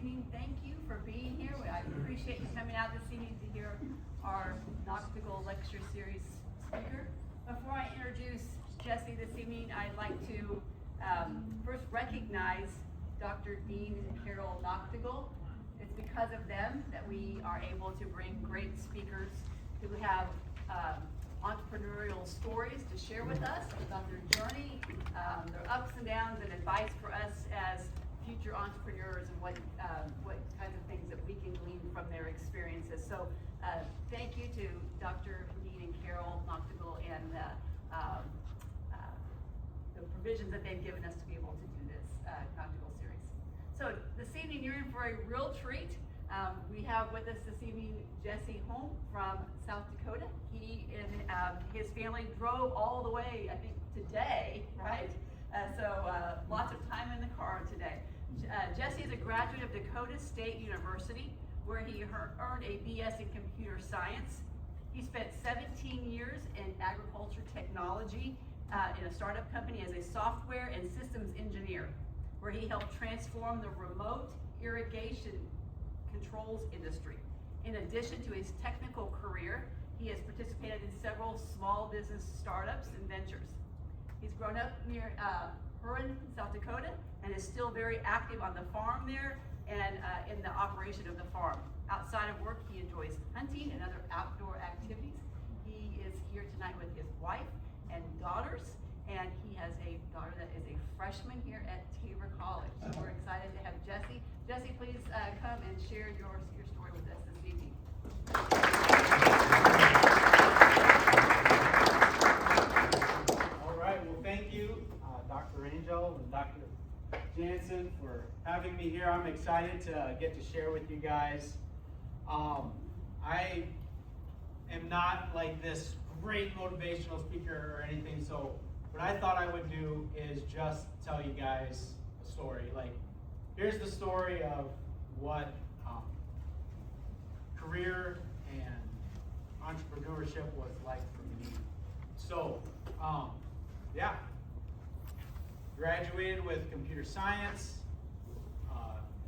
evening. Thank you for being here. I appreciate you coming out this evening to hear our Nachtigall lecture series speaker. Before I introduce Jesse this evening, I'd like to first recognize Dr. Dean and Carol Nachtigall. It's because of them that we are able to bring great speakers who have entrepreneurial stories to share with us about their journey, their ups and downs, and advice for us as future entrepreneurs and what kinds of things that we can glean from their experiences. So thank you to Dr. Dean and Carol Nachtigall and the provisions that they've given us to be able to do this Nachtigall series. So this evening you're in for a real treat. We have with us this evening Jesse Hohm from South Dakota. He and his family drove all the way, I think, today, right? So lots of time in the car today. Jesse is a graduate of Dakota State University, where he earned a BS in computer science. He spent 17 years in agriculture technology in a startup company as a software and systems engineer, where he helped transform the remote irrigation controls industry. In addition to his technical career, he has participated in several small business startups and ventures. He's grown up near Hohm, South Dakota, and is still very active on the farm there and in the operation of the farm. Outside of work, he enjoys hunting and other outdoor activities. He is here tonight with his wife and daughters, and he has a daughter that is a freshman here at Tabor College. So we're excited to have Jesse. Jesse, please come and share your story with us this evening. All right, well, thank you, Dr. Angel and Dr. Jansen, for having me here. I'm excited to get to share with you guys. I am not like this great motivational speaker or anything, so what I thought I would do is just tell you guys a story. Like, here's the story of what career and entrepreneurship was like for me. So, yeah, graduated with computer science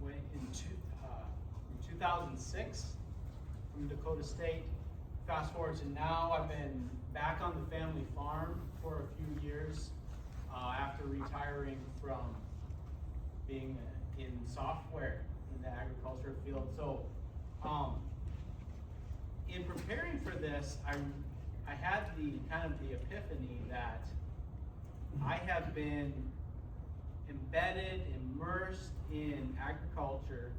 went in 2006 from Dakota State. Fast forward to now, I've been back on the family farm for a few years after retiring from being in software in the agriculture field. So in preparing for this, I had the epiphany that I have been embedded, immersed in agriculture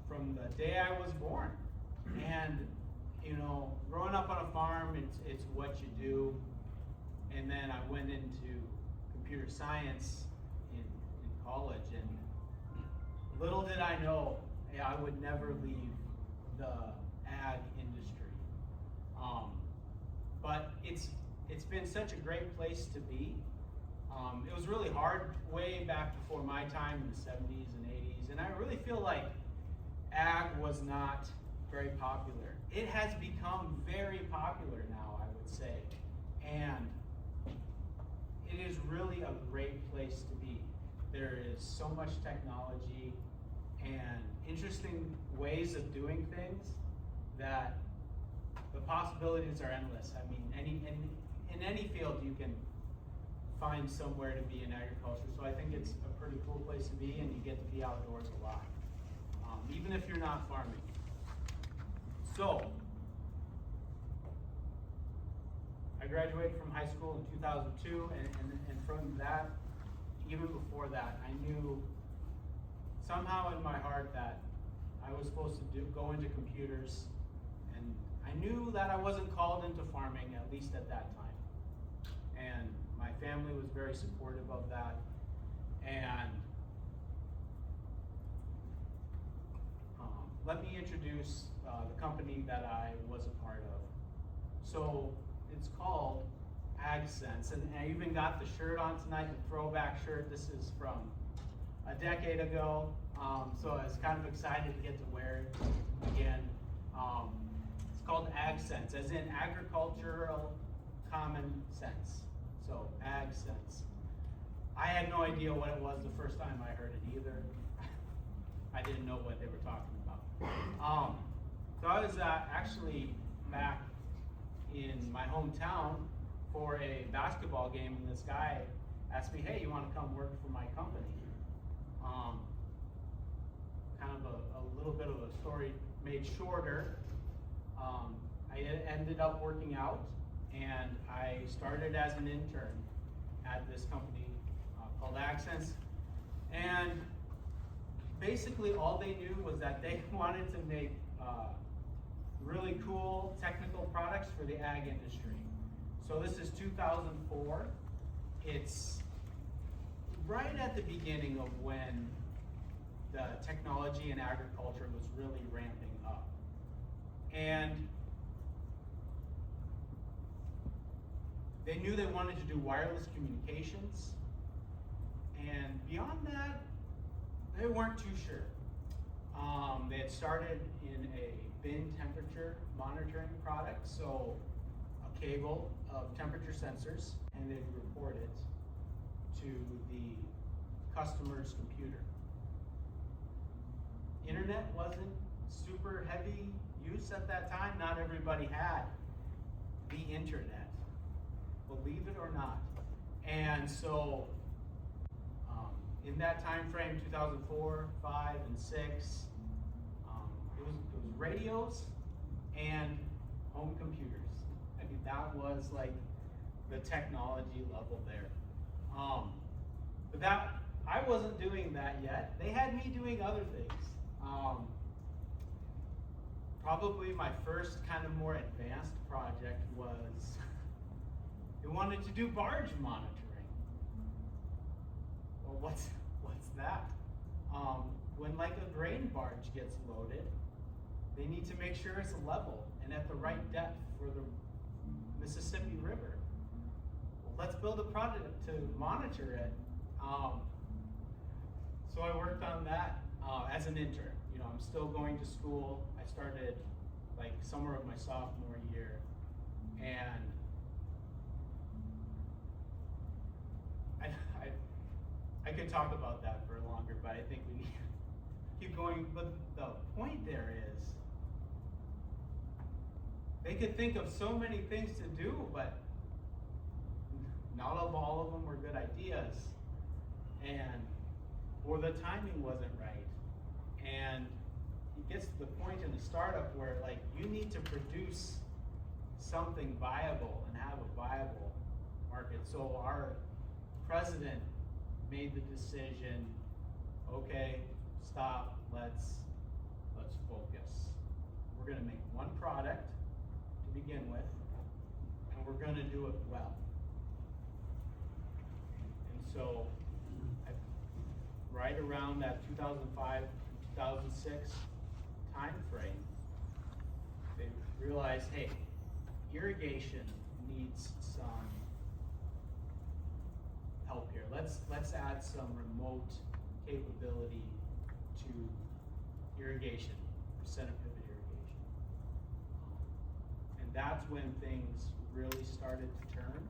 from the day I was born. And growing up on a farm, it's what you do. And then I went into computer science in college, and little did I know I would never leave the ag industry. But it's been such a great place to be. It was really hard way back before my time in the 70s and 80s, and I really feel like ag was not very popular. It has become very popular now, I would say, and it is really a great place to be. There is so much technology and interesting ways of doing things that the possibilities are endless. I mean, in any field you can find somewhere to be in agriculture, so I think it's a pretty cool place to be, and you get to be outdoors a lot, even if you're not farming. So, I graduated from high school in 2002, and from that, even before that, I knew somehow in my heart that I was supposed to go into computers, and I knew that I wasn't called into farming, at least at that time. And my family was very supportive of that, and let me introduce the company that I was a part of. So it's called AgSense, and I even got the shirt on tonight, the throwback shirt. This is from a decade ago, so I was kind of excited to get to wear it again. It's called AgSense, as in agricultural common sense. So AgSense. I had no idea what it was the first time I heard it either. I didn't know what they were talking about. So I was actually back in my hometown for a basketball game, and this guy asked me, hey, you want to come work for my company? Kind of a little bit of a story made shorter. I ended up working out, and I started as an intern at this company called Accents. And basically all they knew was that they wanted to make really cool technical products for the ag industry. So this is 2004. It's right at the beginning of when the technology in agriculture was really ramping up. And they knew they wanted to do wireless communications. And beyond that, they weren't too sure. They had started in a bin temperature monitoring product, so a cable of temperature sensors, and they'd report it to the customer's computer. Internet wasn't super heavy use at that time. Not everybody had the internet, believe it or not. And so in that time frame, 2004, 5, and 6, it was radios and home computers. I mean, that was like the technology level there. But that, I wasn't doing that yet. They had me doing other things. Probably my first kind of more advanced project was, they wanted to do barge monitoring. Well, what's that? When like a grain barge gets loaded, they need to make sure it's level and at the right depth for the Mississippi River. Well, let's build a product to monitor it. So I worked on that as an intern. You know, I'm still going to school. I started like summer of my sophomore year, and I could talk about that for longer, but I think we need to keep going. But the point there is, they could think of so many things to do, but not all of them were good ideas, or the timing wasn't right. And it gets to the point in the startup where like you need to produce something viable and have a viable market. So our president made the decision, okay, stop, let's focus. We're gonna make one product to begin with, and we're gonna do it well. And so, right around that 2005, 2006 time frame, they realized, hey, irrigation needs some help here. Let's add some remote capability to irrigation, or center pivot irrigation. And that's when things really started to turn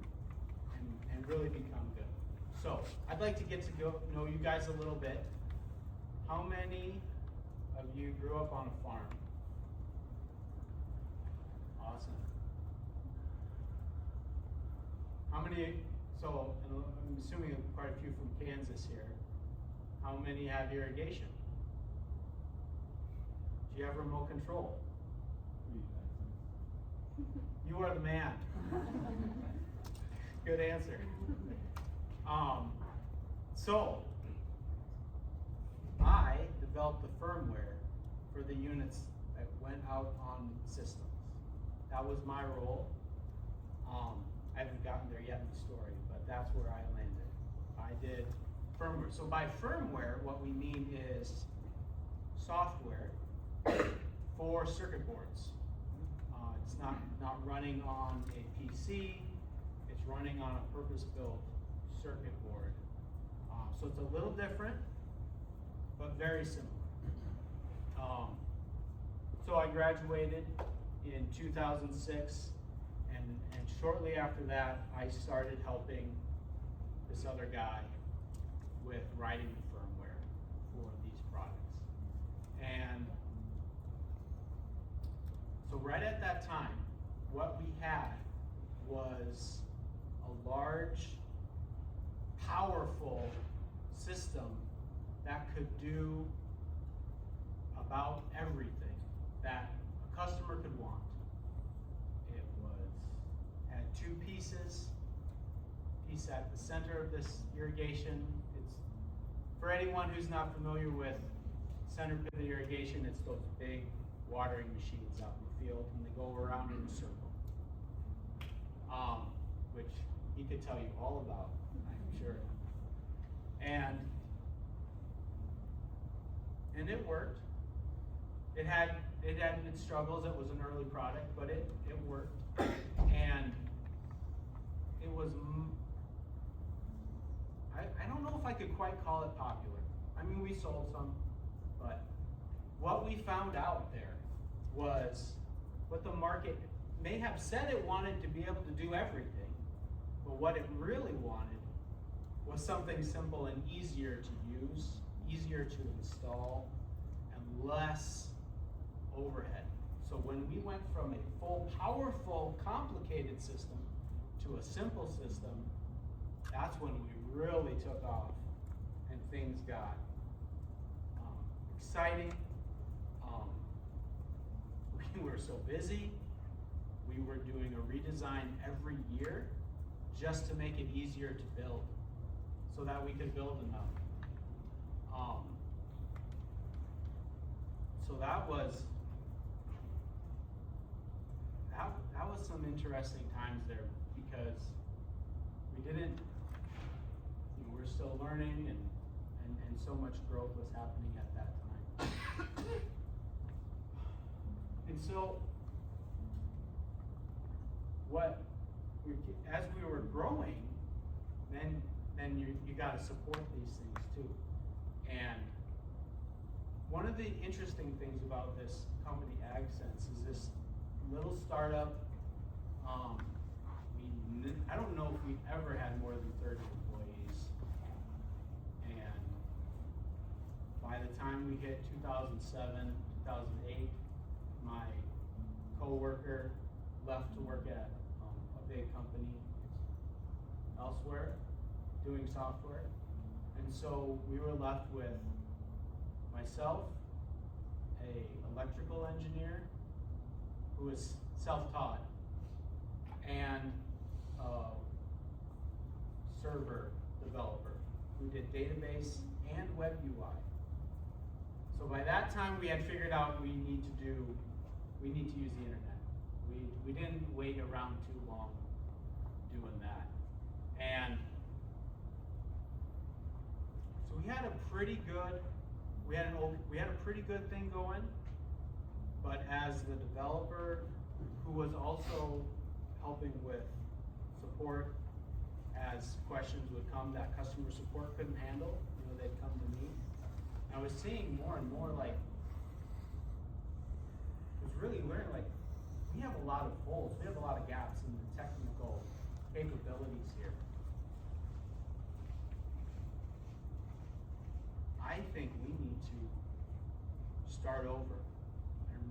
and really become good. So I'd like to get to know you guys a little bit. How many of you grew up on a farm? Awesome. How many, so and I'm assuming quite a few from Kansas here. How many have irrigation? Do you have remote control? You are the man. Good answer. So I developed the firmware for the units that went out on systems. That was my role. I haven't gotten there yet in the story, but that's where I landed. I did firmware. So by firmware, what we mean is software for circuit boards. It's not running on a PC. It's running on a purpose-built circuit board. So it's a little different, but very similar. So I graduated in 2006, and shortly after that, I started helping this other guy with writing the firmware for these products. that time, what we had was a large, powerful system that could do about everything that a customer could want. It had two pieces. Piece at the center of this irrigation. It's, for anyone who's not familiar with center pivot irrigation, it's those big watering machines out in the field, and they go around in a circle. Which he could tell you all about, I'm sure. And it worked. It had its struggles. It was an early product, but it worked. And it was, I don't know if I could quite call it popular. I mean, we sold some, but what we found out there was what the market may have said it wanted to be able to do everything, but what it really wanted was something simple and easier to use, easier to install, and less overhead. So when we went from a full, powerful, complicated system to a simple system, that's when we really took off and things got exciting. We were so busy. We were doing a redesign every year just to make it easier to build so that we could build enough. So that was some interesting times there, because we didn't, we're still learning, and so much growth was happening at that time. And so as we were growing, then you got to support these things too. And one of the interesting things about this company, AgSense, is this little startup. I don't know if we've ever had more than 30 employees. And by the time we hit 2007, 2008, my coworker left to work at a big company elsewhere doing software. And so we were left with myself, a electrical engineer who was self-taught, and a server developer who did database and web UI. So by that time we had figured out we need to use the internet. We didn't wait around too long doing that. And so we had a pretty good thing going, but as the developer who was also helping with support, as questions would come that customer support couldn't handle, they'd come to me. I was seeing more and more, like, I was really learning, like, we have a lot of holes, we have a lot of gaps in the technical capabilities here. I think we need to start over and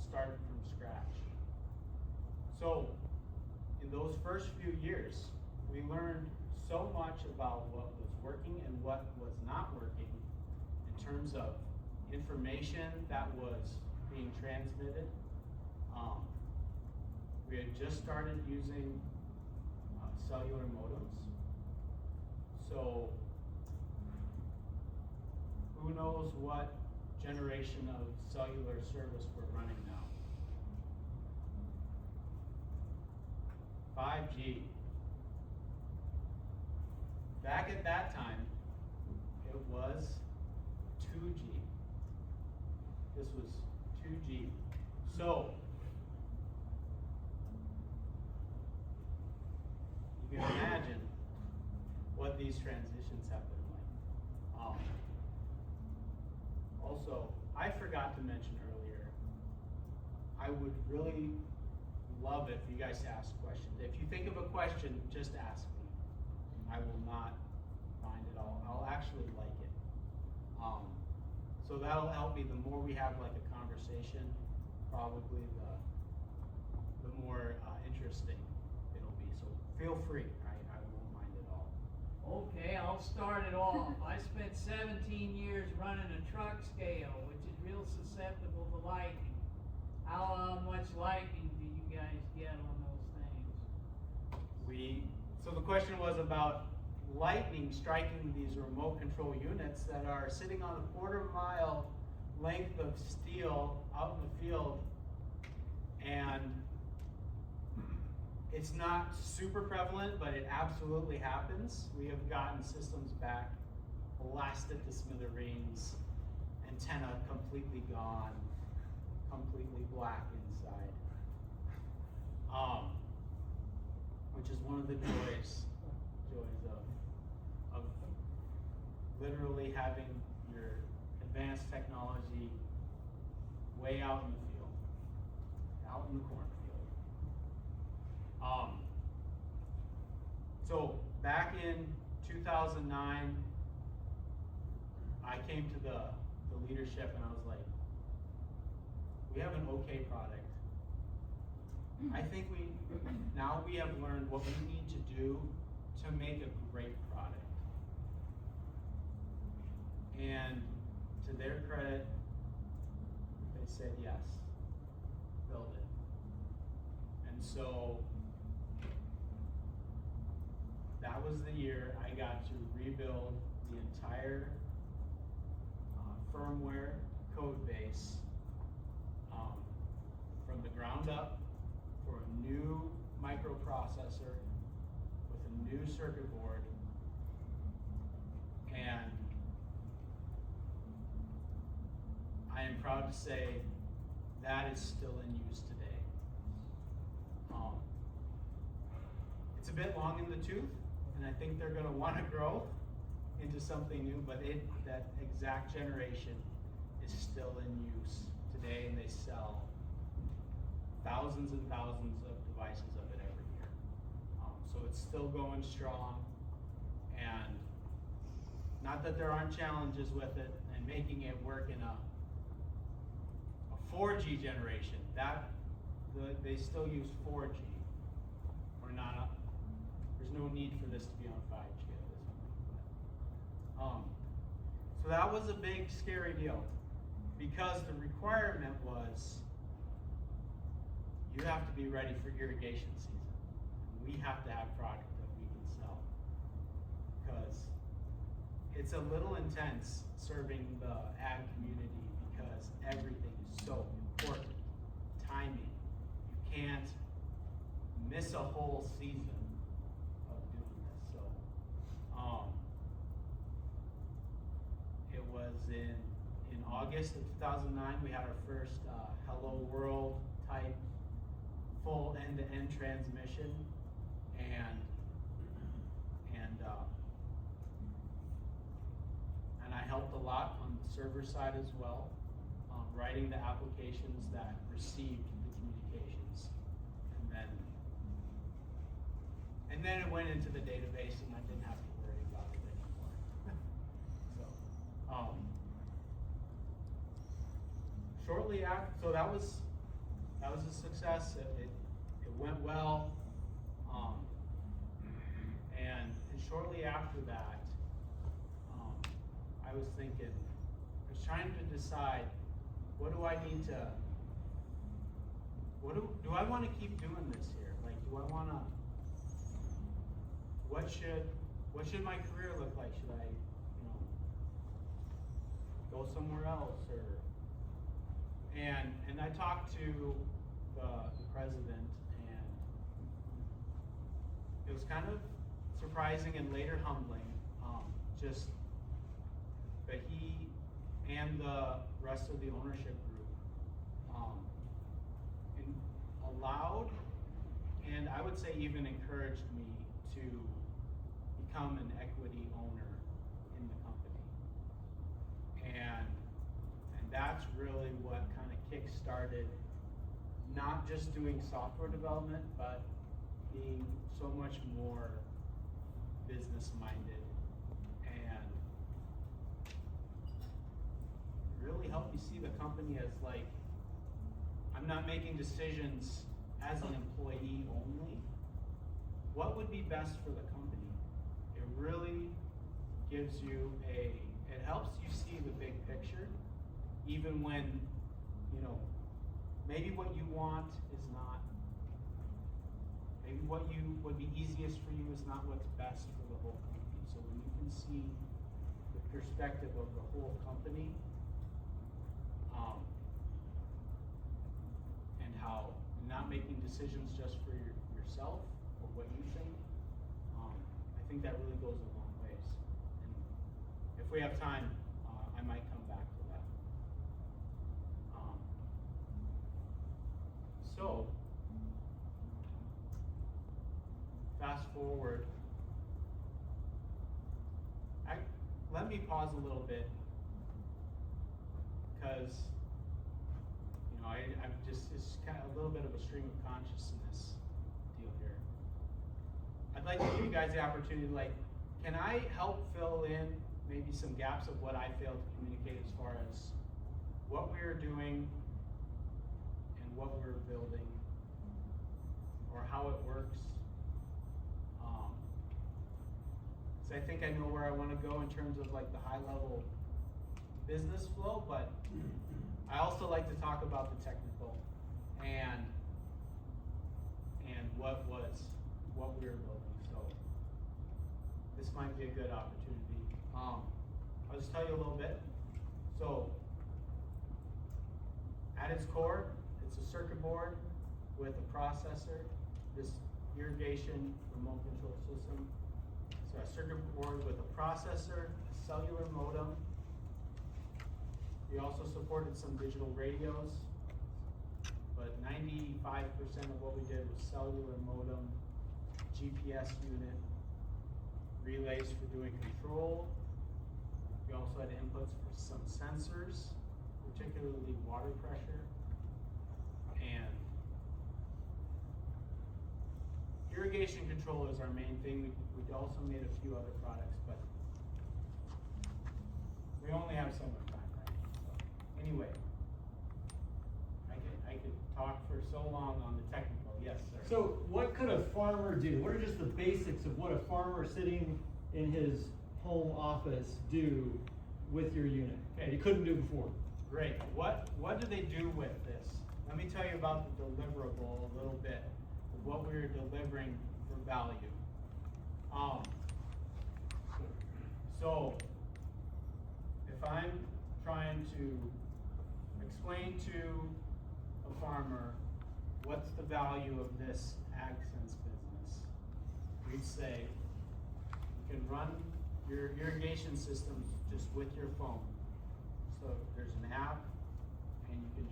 start from scratch. So in those first few years, we learned so much about what was working and what was not working in terms of information that was being transmitted. We had just started using cellular modems. So who knows what generation of cellular service we're running now? 5G. Back at that time, it was 2G. This was 2G. So, you can imagine what these transitions have been like. Also, I forgot to mention earlier, I would really love it for you guys to ask questions. If you think of a question, just ask me. I will not mind it all. I'll actually like it. So that'll help me. The more we have like a conversation, probably the more interesting it'll be. So feel free, I won't mind at all. Okay, I'll start it off. I spent 17 years running a truck scale, which is real susceptible to lightning. How much lightning do you guys get on those things? So the question was about lightning striking these remote control units that are sitting on a quarter-mile length of steel out in the field, and it's not super prevalent, but it absolutely happens. We have gotten systems back, blasted to smithereens, antenna completely gone, completely black inside. Which is one of the joys of literally having your advanced technology way out in the field, out in the cornfield. So back in 2009, I came to the leadership and I was like, we have an okay product. I think now we have learned what we need to do to make a great product. And to their credit, they said yes, build it. And so that was the year I got to rebuild the entire firmware code base from the ground up for a new microprocessor with a new circuit board, and I am proud to say that is still in use today. It's a bit long in the tooth, and I think they're going to want to grow into something new, but that exact generation is still in use today, and they sell thousands and thousands of devices of it every year. So it's still going strong, and not that there aren't challenges with it, and making it work in a 4G generation. They still use 4G. There's no need for this to be on 5G at this point. So that was a big, scary deal, because the requirement was you have to be ready for irrigation season. We have to have product that we can sell, because it's a little intense serving the ag community, because everything is so important. Timing. You can't miss a whole season of doing this. So it was in August of 2009 we had our first Hello World type full end-to-end transmission, and I helped a lot on the server side as well, writing the applications that received the communications, and then it went into the database, and I didn't have to worry about it anymore. So shortly after, so that was a success. It went well, and shortly after that, I was trying to decide, what do I need to, do I want to keep doing this here? Like, do I want to, what should my career look like? Should I, go somewhere else, and I talked to the president, and it was kind of surprising and later humbling, but he and the rest of the ownership group allowed, and I would say even encouraged me to become an equity owner in the company. And that's really what kind of kick-started not just doing software development, but being so much more business-minded, and really helped me see the company as like, I'm not making decisions as an employee only, what would be best for the company? It really gives you it helps you see the big picture, even when, you know, maybe what you want is not, maybe what would be easiest for you is not what's best for the whole company. So when you can see the perspective of the whole company, and how not making decisions just for yourself or what you think, I think that really goes a long ways. And if we have time, I might come back to that. So, fast forward. Let me pause a little bit, because you know I'm just, it's kind of a little bit of a stream of consciousness deal here. I'd like to give you guys the opportunity, like, can I help fill in maybe some gaps of what I failed to communicate as far as what we're doing and what we're building, or how it works? So I think I know where I want to go in terms of like the high level business flow, but I also like to talk about the technical and what we were building. So this might be a good opportunity. I'll just tell you a little bit. So at its core, it's a circuit board with a processor, this irrigation remote control system. So a circuit board with a processor, a cellular modem. We also supported some digital radios, but 95% of what we did was cellular modem, GPS unit, relays for doing control. We also had inputs for some sensors, particularly water pressure, and irrigation control is our main thing. We also made a few other products, but we only have so much time, right? So, anyway, I could talk for so long on the technical. Yes, sir. So what could a farmer do? What are just the basics of what a farmer sitting in his home office do with your unit that he couldn't do before? Great. What do they do with this? Let me tell you about the deliverable a little bit of what we were delivering for value. So if I'm trying to explain to a farmer what's the value of this AgSense business, we'd say you can run your irrigation systems just with your phone. So there's an app, and you can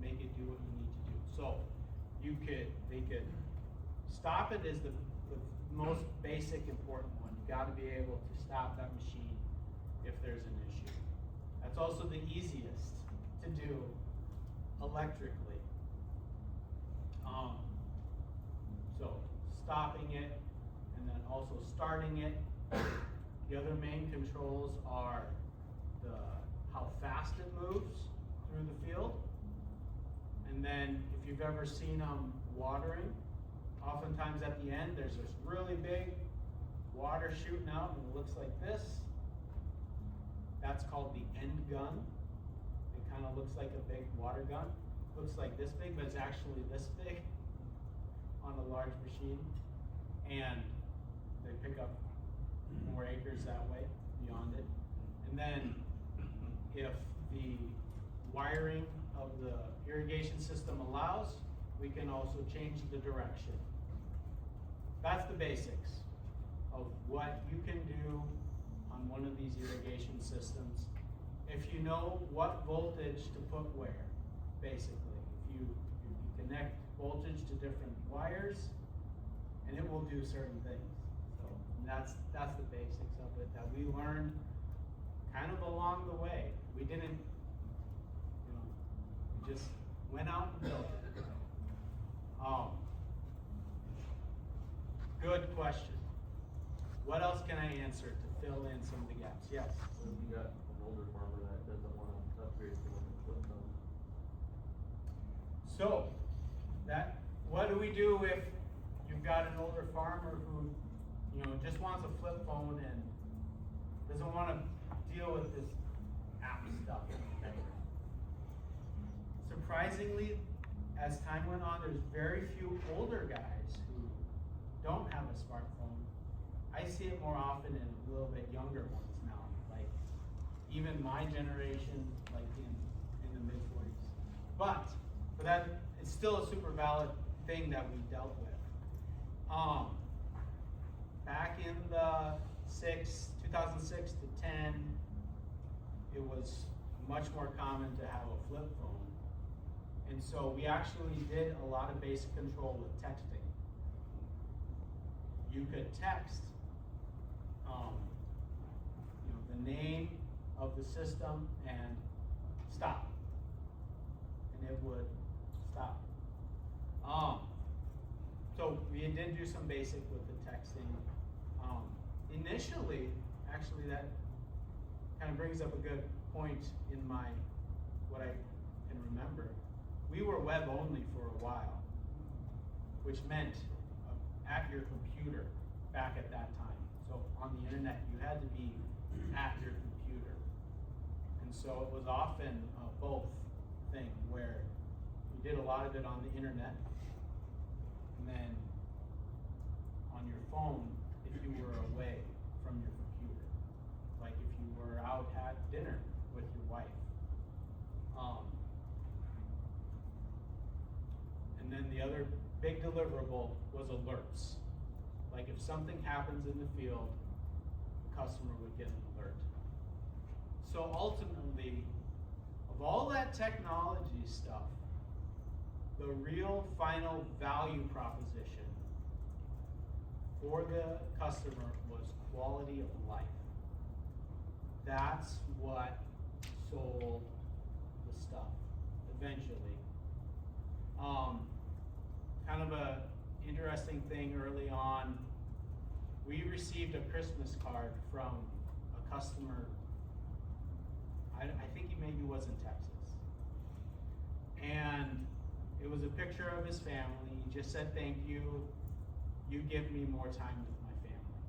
make it do what you need to do. So they could stop it is the most basic important one. You got to be able to stop that machine if there's an issue. That's also the easiest to do electrically. So stopping it, and then also starting it. The other main controls are how fast it moves through the field. And then if you've ever seen them watering, oftentimes at the end there's this really big water shooting out and it looks like this. That's called the end gun. It kind of looks like a big water gun. Looks like this big, but it's actually this big on a large machine. And they pick up more acres that way beyond it. And then if the wiring of the irrigation system allows, we can also change the direction. That's the basics of what you can do on one of these irrigation systems. If you know what voltage to put where, basically. If you connect voltage to different wires, and it will do certain things. So that's the basics of it that we learned kind of along the way. We didn't, we just went out and built it. Good question. What else can I answer to fill in some of the gaps? Yes? So if you got an older farmer that doesn't want to upgrade to one of the flip phones? So, do if you've got an older farmer who, just wants a flip phone and doesn't want to deal with this app stuff? Surprisingly, as time went on, there's very few older guys who don't have a smartphone. I see it more often in a little bit younger ones now, like even my generation, like in the mid 40s. But for that, it's still a super valid thing that we dealt with. Back in the 2006 to 10, it was much more common to have a flip phone. And so we actually did a lot of basic control with texting. You could text, the name of the system and stop, and it would stop. So we did do some basic with the texting. Initially, actually, that kind of brings up a good point in what I can remember. We were web only for a while, which meant at your computer back at that time. So on the internet, you had to be at your computer. And so it was often a both thing where we did a lot of it on the internet, and then on your phone if you were away from your computer. Like if you were out at dinner with your wife. And then the other big deliverable was alerts. Like if something happens in the field, the customer would get an alert. So ultimately, of all that technology stuff, the real final value proposition for the customer was quality of life. That's what sold the stuff eventually. Kind of a interesting thing early on, we received a Christmas card from a customer, I think he maybe was in Texas. And it was a picture of his family. He just said, "Thank you. You give me more time with my family."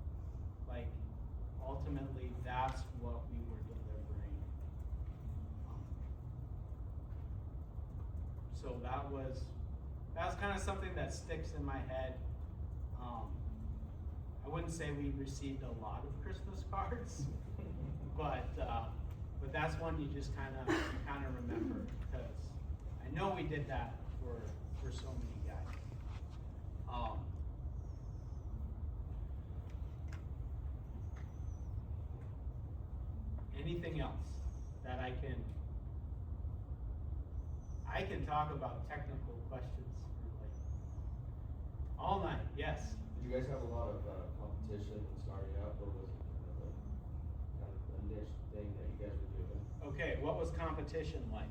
Like, ultimately, that's what we were delivering. So that's kind of something that sticks in my head. I wouldn't say we received a lot of Christmas cards, but that's one you just kind of remember, because I know we did that for so many guys. Anything else that I can talk about technical questions for like all night? Yes. Did you guys have a lot of competition starting up, or was it kind of a niche thing that you guys were doing? Okay, what was competition like?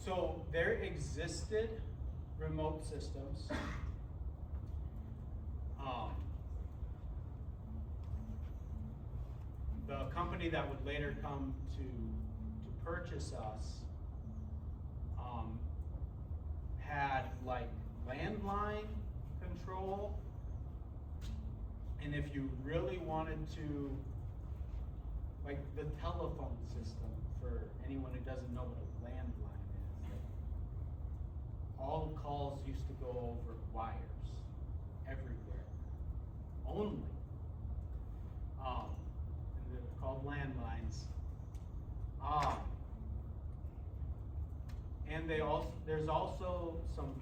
So there existed remote systems. The company that would later come to purchase us had like landline control, and if you really wanted to, like the telephone system, for anyone who doesn't know what a landline is, like, all calls used to go over wires everywhere, only. And they're called landlines. And there's also some,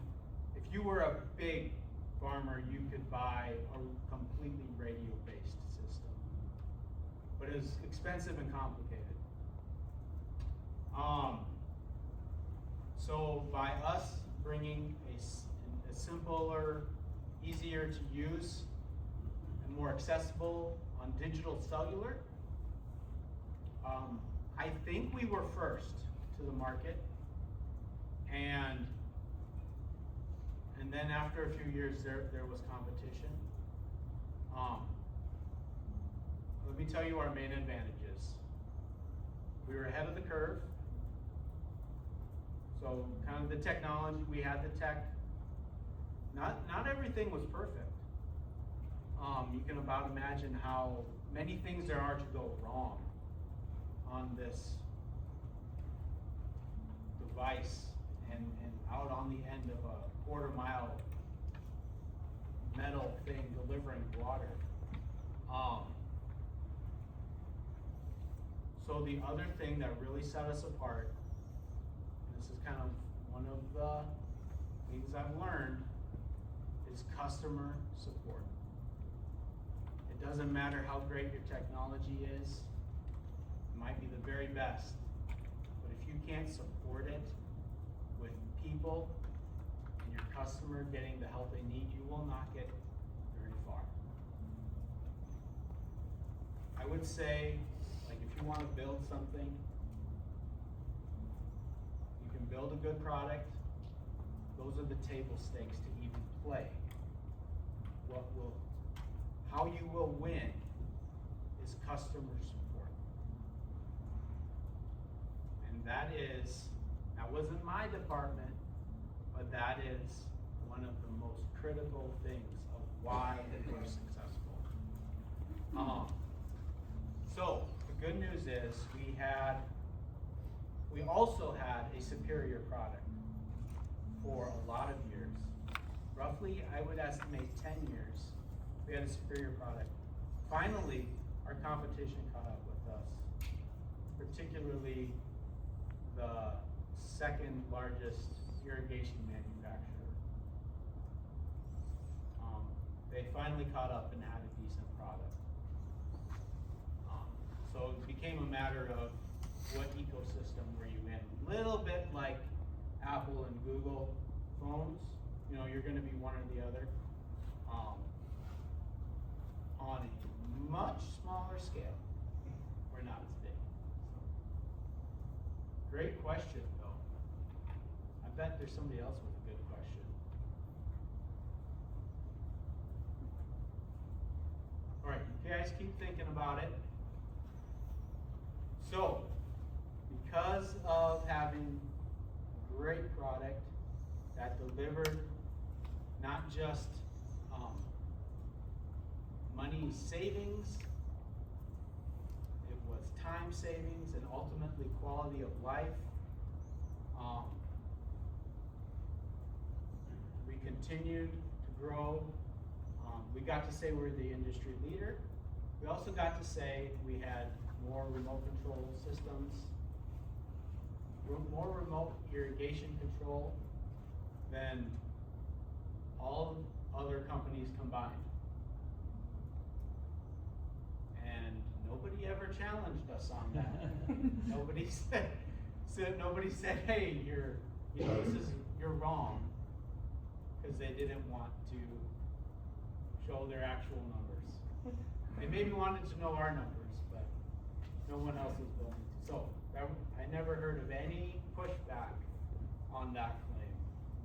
if you were a big farmer, you could buy a completely radio-based system. But it was expensive and complicated. So by us bringing a simpler, easier to use, and more accessible on digital cellular, I think we were first to the market. And then after a few years, there was competition. Let me tell you our main advantages. We were ahead of the curve. So kind of the technology, we had the tech. Not everything was perfect. You can about imagine how many things there are to go wrong on this device and out on the end of a quarter-mile metal thing delivering water. So the other thing that really set us apart, and this is kind of one of the things I've learned, is customer support. It doesn't matter how great your technology is, it might be the very best, but if you can't support it with people and your customer getting the help they need, you will not get very far. I would say, like, if you want to build something, you can build a good product. Those are the table stakes to even play. How you will win is customer support. And that wasn't my department, but that is one of the most critical things of why we're successful. So the good news is we also had a superior product for a lot of years. Roughly, I would estimate 10 years, we had a superior product. Finally, our competition caught up with us, particularly the second largest irrigation manufacturer. They finally caught up and had a decent product. So it became a matter of what ecosystem were you in. Little bit like Apple and Google phones, you're going to be one or the other. On a much smaller scale, we're not as big. Great question, though. I bet there's somebody else with a good question. All right, you guys keep thinking about it. So, because of having a great product that delivered not just money savings, it was time savings and ultimately quality of life. We continued to grow. We got to say we're the industry leader. We also got to say we had more remote control systems, more remote irrigation control than all other companies combined. And nobody ever challenged us on that. Nobody said, hey, you're wrong, because they didn't want to show their actual numbers. They maybe wanted to know our numbers, but no one else was willing to. So I never heard of any pushback on that claim.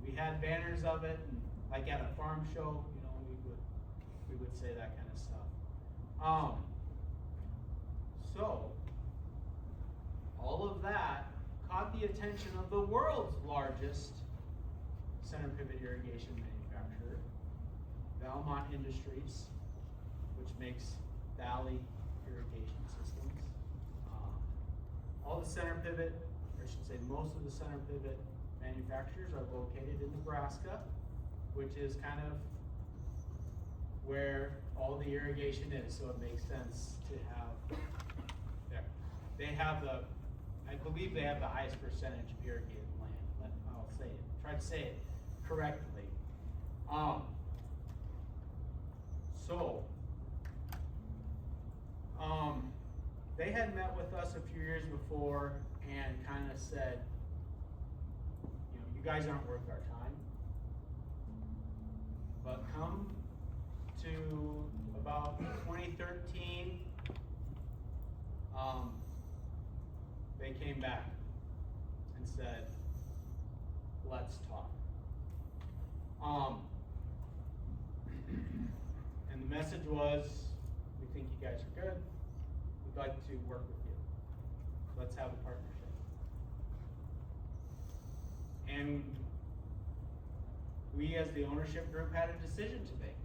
We had banners of it, and like at a farm show, we would say that kind of stuff. So all of that caught the attention of the world's largest center pivot irrigation manufacturer, Valmont Industries, which makes valley irrigation systems. All the center pivot, or I should say most of the center pivot manufacturers are located in Nebraska, which is kind of where all the irrigation is, so it makes sense to have there. They have I believe they have the highest percentage of irrigated land. I'll say it, try to say it correctly. They had met with us a few years before and kind of said, you guys aren't worth our time, but come to about 2013, they came back and said, let's talk. And the message was, we think you guys are good. We'd like to work with you. Let's have a partnership. And we as the ownership group had a decision to make.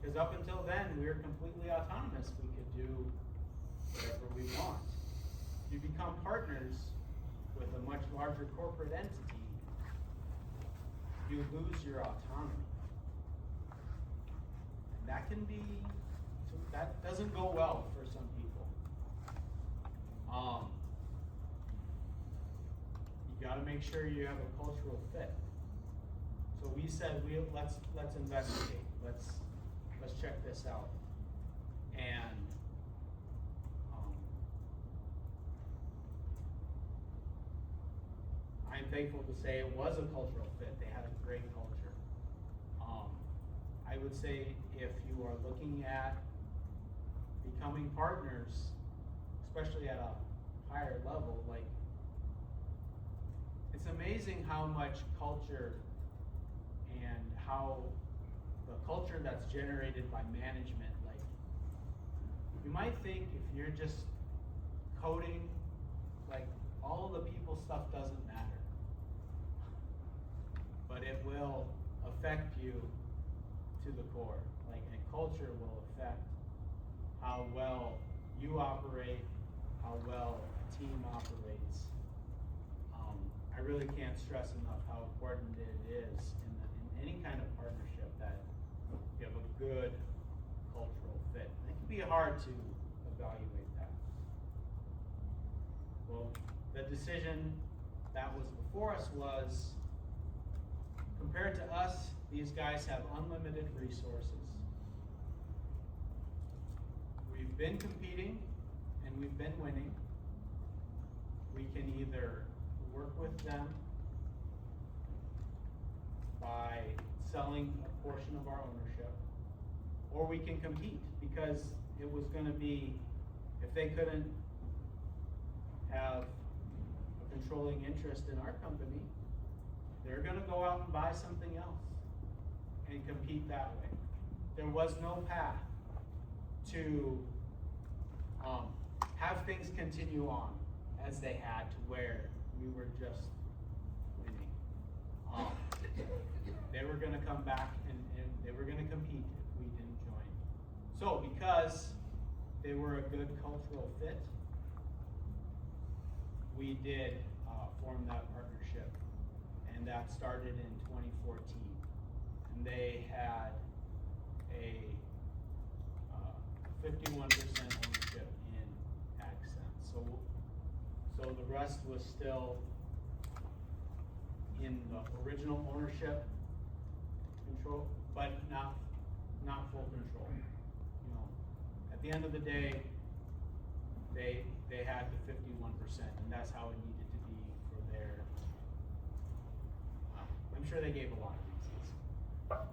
Because up until then, we were completely autonomous. We could do whatever we want. You become partners with a much larger corporate entity, you lose your autonomy. And that doesn't go well for some people. You gotta make sure you have a cultural fit. So we said, let's investigate, let's check this out. And I'm thankful to say it was a cultural fit. They had a great culture. I would say if you are looking at becoming partners, especially at a higher level, like, it's amazing how much culture and how the culture that's generated by management, like, you might think if you're just coding, like, all of the people stuff doesn't matter. But it will affect you to the core. Like, and culture will affect how well you operate, how well a team operates. I really can't stress enough how important it is in any kind of partnership that you have a good cultural fit. It can be hard to evaluate that. Well, the decision that was before us was, compared to us, these guys have unlimited resources. We've been competing and we've been winning. We can either work with them by selling a portion of our ownership, or we can compete, because it was going to be, if they couldn't have a controlling interest in our company, they're going to go out and buy something else and compete that way. There was no path to have things continue on as they had, to where we were just winning. They were going to come back and they were going to compete if we didn't join. So because they were a good cultural fit, we did form that partnership, and that started in 2014. And they had a 51% ownership in Accent. So the rest was still in the original ownership control, but not full control. You know, at the end of the day, they had the 51%, and that's how it needed to be for their. I'm sure they gave a lot of reasons, but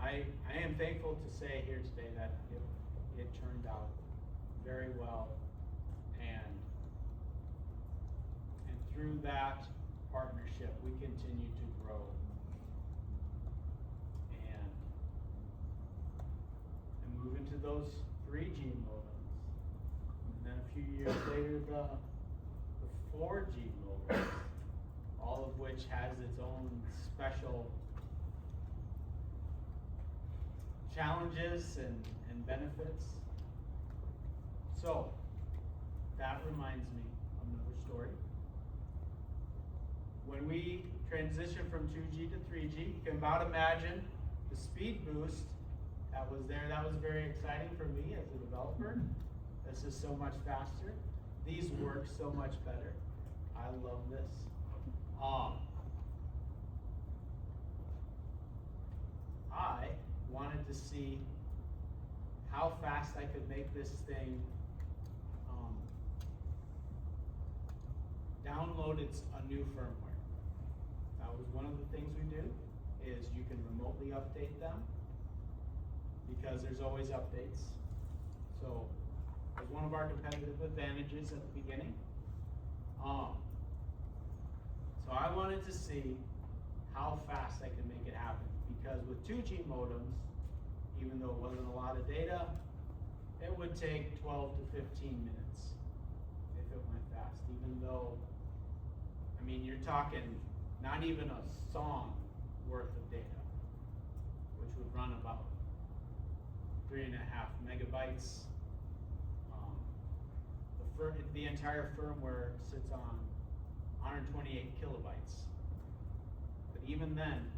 I am thankful to say here today that it turned out very well, and through that partnership we continue to grow and move into those 3G modems, and then a few years later the 4G modems, all of which has its own special challenges and benefits. So that reminds me of another story. When we transitioned from 2G to 3G, you can about imagine the speed boost that was there. That was very exciting for me as a developer. This is so much faster. These work so much better. I love this. I wanted to see how fast I could make this thing download a new firmware. That was one of the things we do, is you can remotely update them, because there's always updates. So it was one of our competitive advantages at the beginning. So I wanted to see how fast I could make it happen, because with 2G modems, even though it wasn't a lot of data, it would take 12 to 15 minutes if it it went fast, even though, I mean, you're talking not even a song worth of data, which would run about 3.5 megabytes. The entire firmware sits on 128 kilobytes. But even then,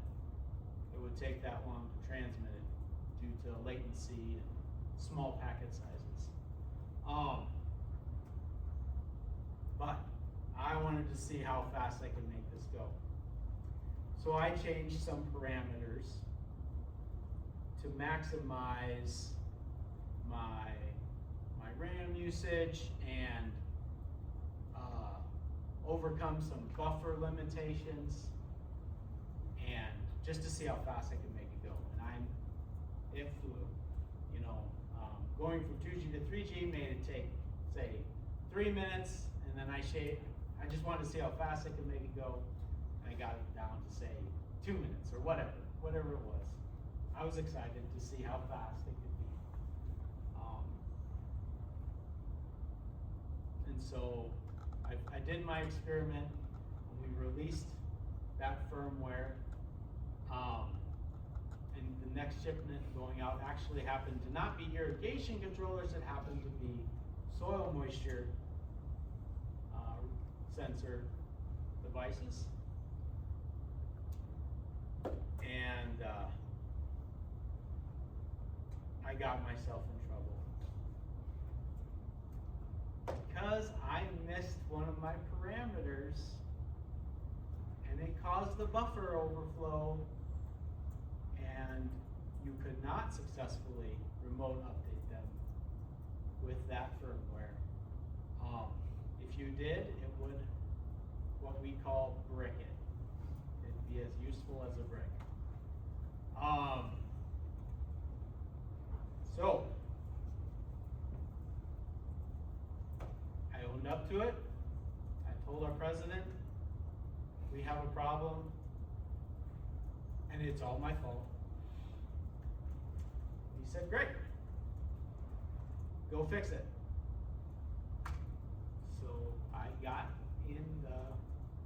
it would take that long to transmit it due to latency and small packet sizes. But I wanted to see how fast I could make this go. So I changed some parameters to maximize my RAM usage and overcome some buffer limitations, and just to see how fast I could make it go. And it flew. You know, going from 2G to 3G made it take, say, 3 minutes, and then I just wanted to see how fast I could make it go, and I got it down to, say, 2 minutes or whatever it was. I was excited to see how fast it could be. And so I did my experiment, and we released that firmware. And the next shipment going out actually happened to not be irrigation controllers, it happened to be soil moisture sensor devices. And I got myself in trouble because I missed one of my parameters, and it caused the buffer overflow, and you could not successfully remote update them with that firmware. If you did, it would what we call brick it. It'd be as useful as a brick. So I owned up to it. I told our president, we have a problem, and it's all my fault. He said, great, go fix it. So I got in the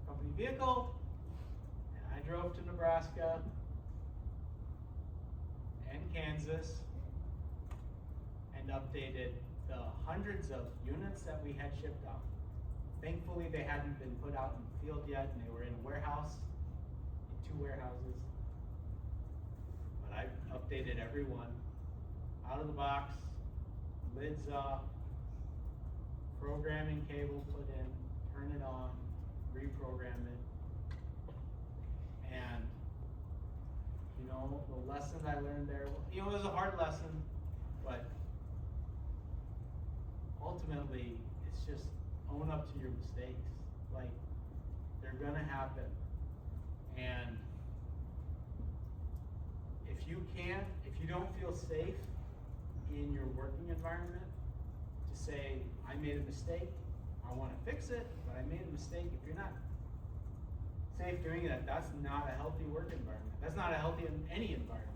company vehicle, and I drove to Nebraska and Kansas and updated the hundreds of units that we had shipped out. Thankfully, they hadn't been put out in the field yet, and they were in a warehouse, in 2 warehouses. But I updated every one, out of the box, lids off, programming cable put in, turn it on, reprogram it. And, you know, the lesson I learned there, you know, it was a hard lesson, but ultimately, it's just own up to your mistakes. Like, they're gonna happen. And if you don't feel safe in your working environment to say, I made a mistake, I wanna fix it, but I made a mistake. If you're not safe doing that, that's not a healthy work environment. That's not a healthy in any environment,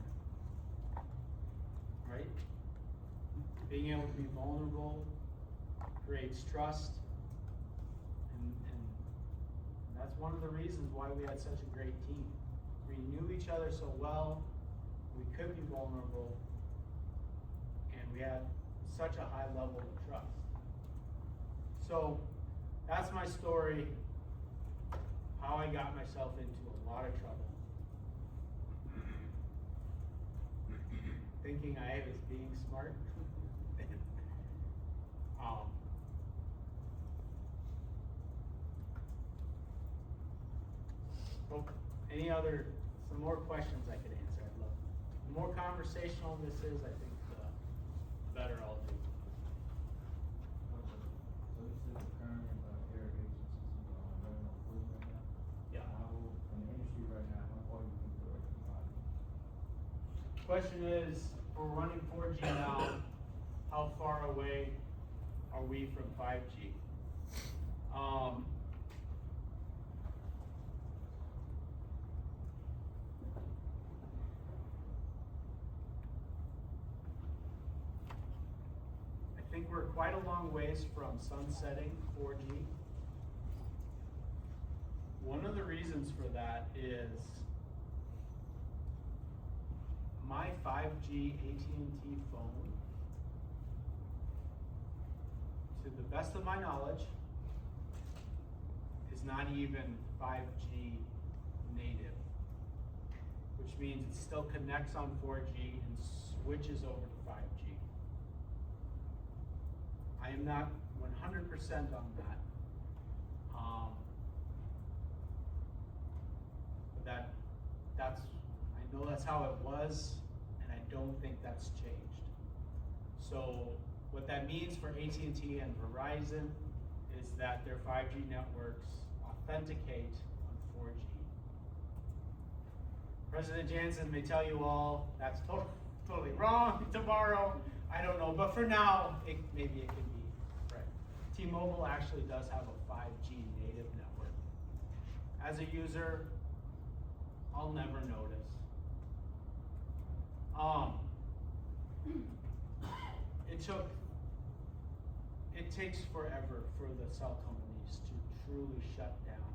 right? Being able to be vulnerable creates trust, and that's one of the reasons why we had such a great team. We knew each other so well, we could be vulnerable, and we had such a high level of trust. So that's my story, how I got myself into a lot of trouble. Thinking I was being smart. Well, some more questions I could answer, I'd love. The more conversational this is, I think the better I'll do. So this is the current irrigation system running on full right now? Yeah. In the industry right now, how far do you think they're from 5G? Question is, we're running 4G now, how far away are we from 5G? I think we're quite a long ways from sunsetting 4G. One of the reasons for that is my 5G AT&T phone, to the best of my knowledge, is not even 5G native, which means it still connects on 4G and switches over to 5G. I am not 100% on that. But that's, I know that's how it was, and I don't think that's changed. So what that means for AT&T and Verizon is that their 5G networks authenticate on 4G. President Jansen may tell you all that's totally wrong tomorrow. I don't know, but for now, maybe it can be right. T-Mobile actually does have a 5G native network. As a user, I'll never notice. It takes forever for the cell companies to truly shut down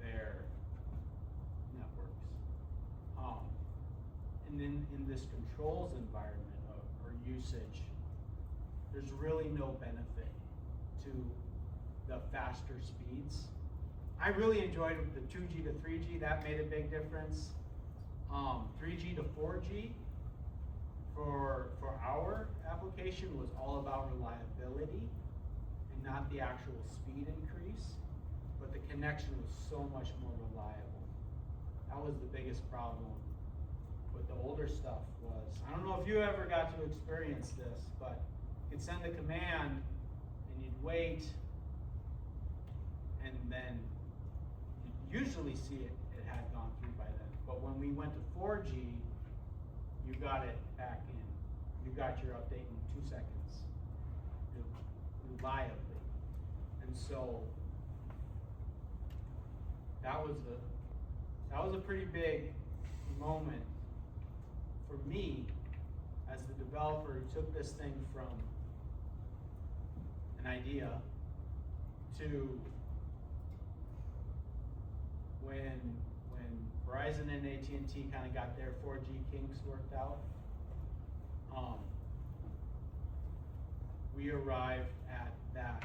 their networks. And then in this controls environment or usage, there's really no benefit to the faster speeds. I really enjoyed the 2G to 3G, that made a big difference. 3G to 4G for our application was all about reliability and not the actual speed increase, but the connection was so much more reliable. That was the biggest problem with the older stuff was, I don't know if you ever got to experience this, but you could send a command and you'd wait, and then you'd usually see it had gone through by then. But when we went to 4G, you got it back in. You got your update in 2 seconds, reliably. And so that was a pretty big moment for me as the developer who took this thing from an idea to when Verizon and AT&T kind of got their 4G kinks worked out, we arrived at that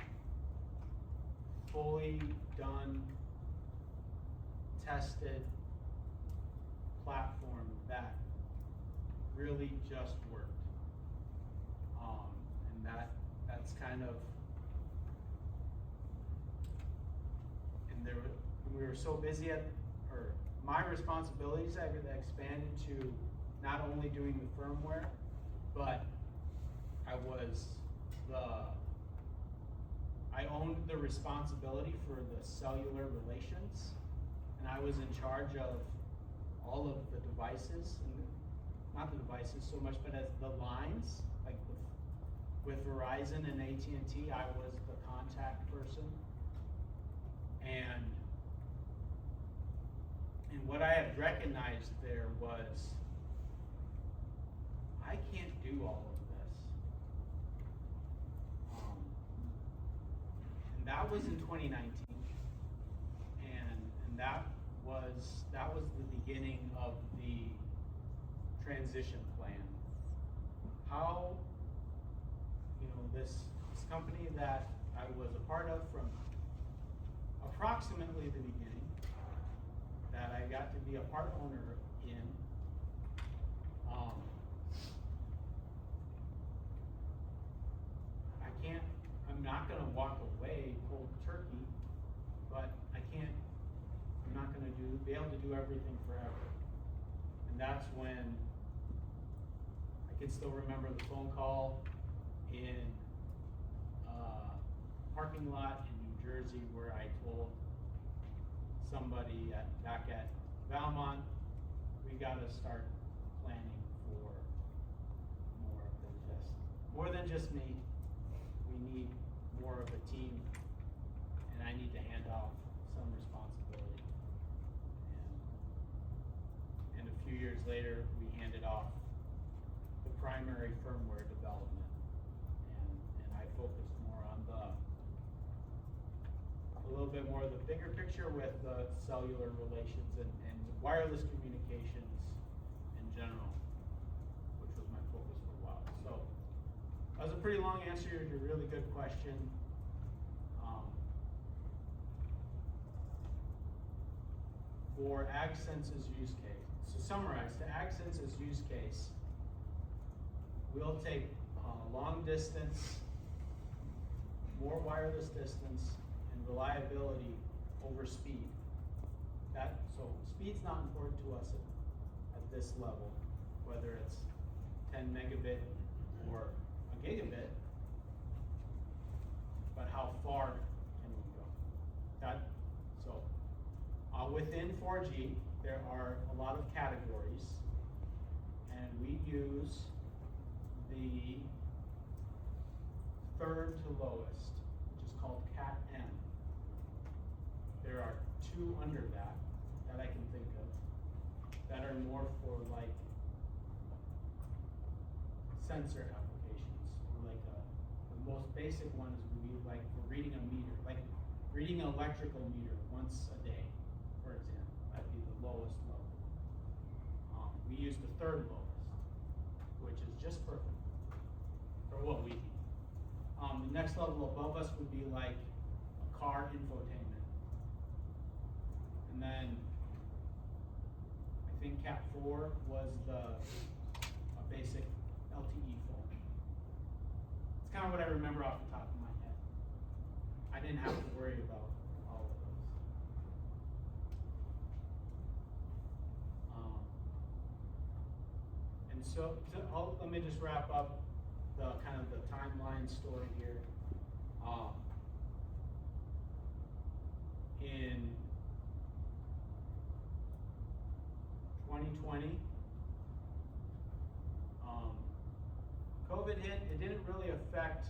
fully done, tested platform that really just worked. And that's kind of, and we were so busy my responsibilities have expanded to not only doing the firmware, but I owned the responsibility for the cellular relations, and I was in charge of all of the devices, and not the devices so much, but as the lines, like with Verizon and AT&T, I was the contact person, and what I had recognized there was, I can't do all of this. And that was in 2019, and that was the beginning of the transition plan. How, this company that I was a part of from approximately the beginning, that I got to be a part owner in, I'm not gonna walk away cold turkey, but I'm not gonna be able to do everything forever. And that's when I can still remember the phone call in a parking lot in New Jersey where I told somebody back at Valmont, we gotta start planning for more than just me. We need more of a team, and I need to hand off some responsibility. And a few years later, we handed off the primary firmware development. focused more on a little bit more of the bigger picture with the cellular relations and wireless communications in general, which was my focus for a while. So that was a pretty long answer to a really good question. For AgSense's use case, so summarize, to AgSense's use case, we'll take long distance, more wireless distance, and reliability over speed. So speed's not important to us at this level, whether it's 10 megabit or a gigabit, but how far can we go? Within 4G, there are a lot of categories, and we use the third to lowest, which is called Cat M. There are two under that I can think of that are more for like sensor applications. Like the most basic one is we like for reading a meter, like reading an electrical meter once a day, for example. That'd be the lowest level. We use the third lowest, which is just perfect for what we need. The next level above us would be like a car infotainment. And then I think Cat 4 was a basic LTE phone. It's kind of what I remember off the top of my head. I didn't have to worry about all of those. And so let me just wrap up the kind of the timeline story here. In 2020, COVID hit. It didn't really affect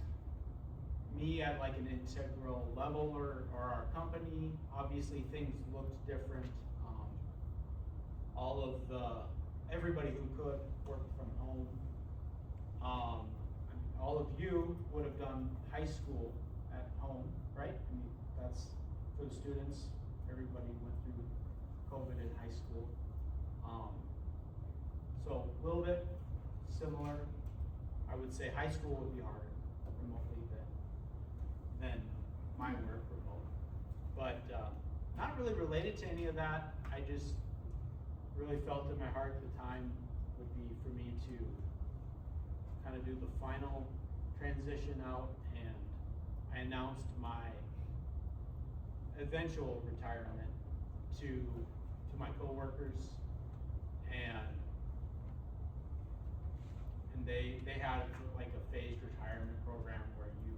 me at like an integral level or our company. Obviously, things looked different. Everybody who could work from home. All of you would have done high school at home, right? I mean, that's for the students. Everybody went through COVID in high school. So a little bit similar. I would say high school would be harder remotely than my work remote. But not really related to any of that. I just really felt in my heart the time would be for me to kind of do the final transition out, and I announced my eventual retirement to my coworkers, and they had like a phased retirement program where you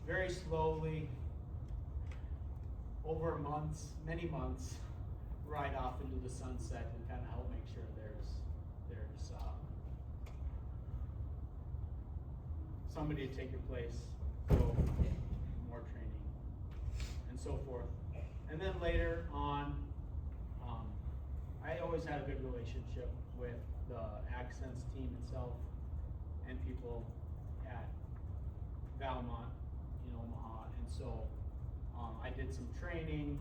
very slowly over months, many months, ride off into the sunset and kind of help make sure there's somebody to take your place, so more training and so forth. And then later on, I always had a good relationship with the AgSense team itself and people at Valmont in Omaha, and so I did some training